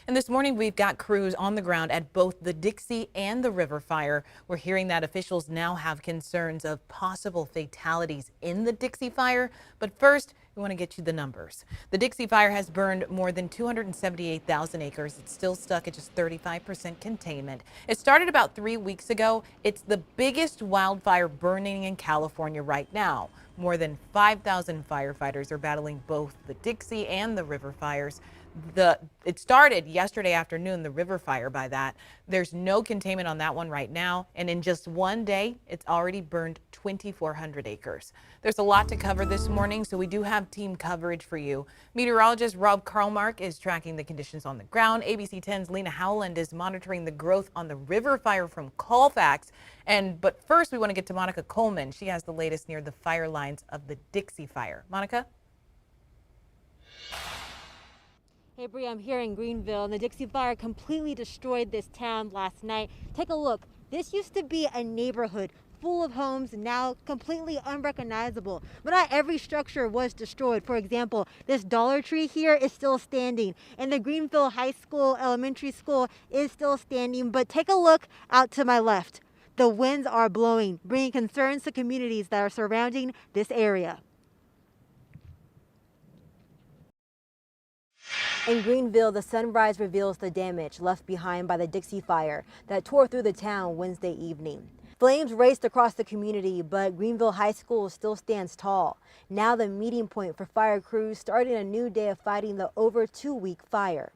And this morning we've got crews on the ground at both the Dixie and the River fire. We're hearing that officials now have concerns of possible fatalities in the Dixie fire. But first, we want to get you the numbers. The Dixie fire has burned more than 278,000 acres. It's still stuck at just 35% containment. It started about 3 weeks ago. It's the biggest wildfire burning in California right now. More than 5,000 firefighters are battling both the Dixie and the River fires. It started yesterday afternoon, the River fire by that. There's no containment on that one right now. And in just one day, it's already burned 2,400 acres. There's a lot to cover this morning, so we do have team coverage for you. Meteorologist Rob Karlmark is tracking the conditions on the ground. ABC 10's Lena Howland is monitoring the growth on the River fire from Colfax. But first, we want to get to Monica Coleman. She has the latest near the fire lines of the Dixie fire. Monica? Hey Bree, I'm here in Greenville, and the Dixie fire completely destroyed this town last night. Take a look. This used to be a neighborhood full of homes, now completely unrecognizable. But not every structure was destroyed. For example, this Dollar Tree here is still standing, and the Greenville High School Elementary School is still standing. But take a look out to my left. The winds are blowing, bringing concerns to communities that are surrounding this area. In Greenville, the sunrise reveals the damage left behind by the Dixie fire that tore through the town Wednesday evening. Flames raced across the community, but Greenville High School still stands tall. Now the meeting point for fire crews starting a new day of fighting the over 2-week fire.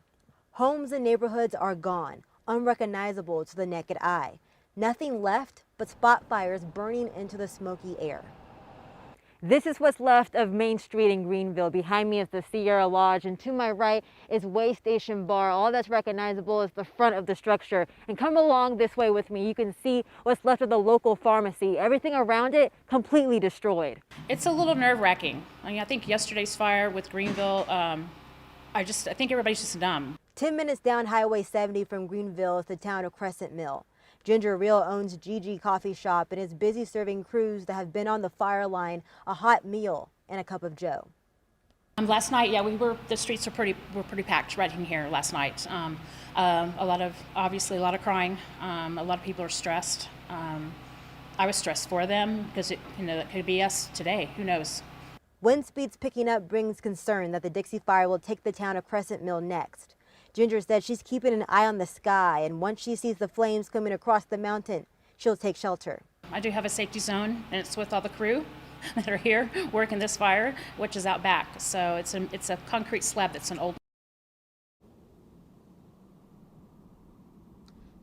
Homes and neighborhoods are gone, unrecognizable to the naked eye. Nothing left but spot fires burning into the smoky air. This is what's left of Main Street in Greenville. Behind me is the Sierra Lodge, and to my right is Way Station Bar. All that's recognizable is the front of the structure. And come along this way with me. You can see what's left of the local pharmacy. Everything around it completely destroyed. It's a little nerve-wracking. I think yesterday's fire with Greenville, I think everybody's just numb. 10 minutes down Highway 70 from Greenville is the town of Crescent Mill. Ginger Real owns Gigi Coffee Shop and is busy serving crews that have been on the fire line a hot meal and a cup of joe. Last night, the streets were pretty packed right in here last night. Obviously a lot of crying. A lot of people are stressed. I was stressed for them because that could be us today. Who knows? Wind speeds picking up brings concern that the Dixie fire will take the town of Crescent Mill next. Ginger said she's keeping an eye on the sky, and once she sees the flames coming across the mountain, she'll take shelter. I do have a safety zone, and it's with all the crew that are here working this fire, which is out back. So it's a concrete slab that's an old.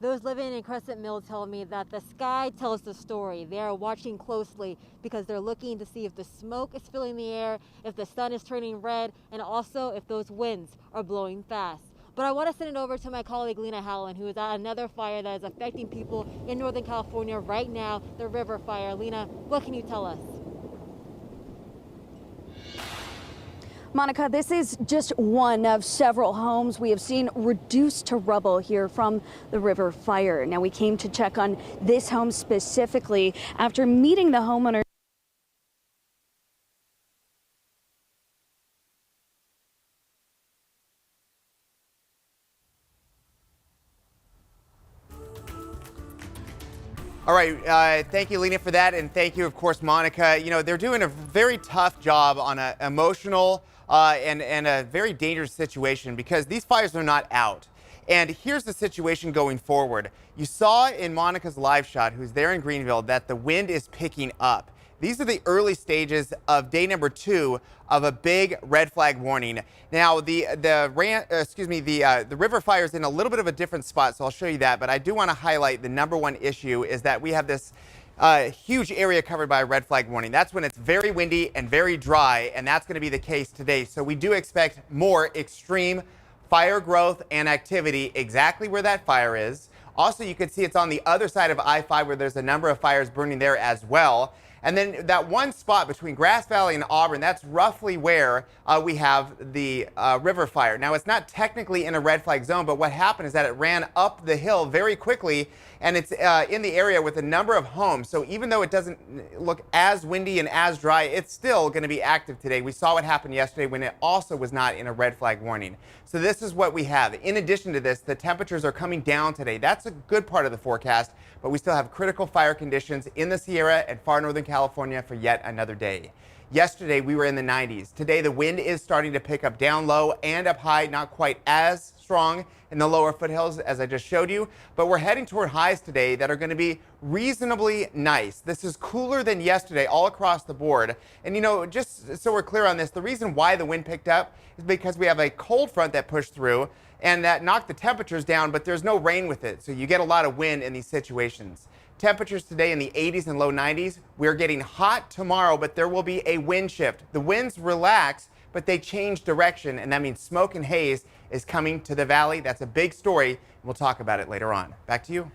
Those living in Crescent Mill tell me that the sky tells the story. They are watching closely because they're looking to see if the smoke is filling the air, if the sun is turning red, and also if those winds are blowing fast. But I want to send it over to my colleague Lena Howland, who is at another fire that is affecting people in Northern California right now, the River fire. Lena, what can you tell us? Monica, this is just one of several homes we have seen reduced to rubble here from the River fire. Now, we came to check on this home specifically after meeting the homeowner. All right, thank you, Lena, for that, and thank you, of course, Monica. They're doing a very tough job on an emotional and a very dangerous situation because these fires are not out. And here's the situation going forward. You saw in Monica's live shot, who's there in Greenville, that the wind is picking up. These are the early stages of day number 2 of a big red flag warning. Now, the river fire is in a little bit of a different spot, so I'll show you that. But I do want to highlight the number one issue is that we have this huge area covered by a red flag warning. That's when it's very windy and very dry, and that's going to be the case today. So we do expect more extreme fire growth and activity exactly where that fire is. Also, you can see it's on the other side of I-5 where there's a number of fires burning there as well. And then that one spot between Grass Valley and Auburn, that's roughly where we have the river fire. Now, it's not technically in a red flag zone, but what happened is that it ran up the hill very quickly, and it's in the area with a number of homes. So even though it doesn't look as windy and as dry, it's still going to be active today. We saw what happened yesterday when it also was not in a red flag warning. So this is what we have. In addition to this, the temperatures are coming down today. That's a good part of the forecast, but we still have critical fire conditions in the Sierra and far northern California for yet another day. Yesterday, we were in the 90s. Today, the wind is starting to pick up down low and up high, not quite as strong in the lower foothills as I just showed you, but we're heading toward highs today that are going to be reasonably nice. This is cooler than yesterday all across the board. And you know, just so we're clear on this, the reason why the wind picked up is because we have a cold front that pushed through and that knocked the temperatures down, but there's no rain with it. So you get a lot of wind in these situations. Temperatures today in the 80s and low 90s. We're getting hot tomorrow, but there will be a wind shift. The winds relax, but they change direction, and that means smoke and haze is coming to the valley. That's a big story. We'll talk about it later on. Back to you.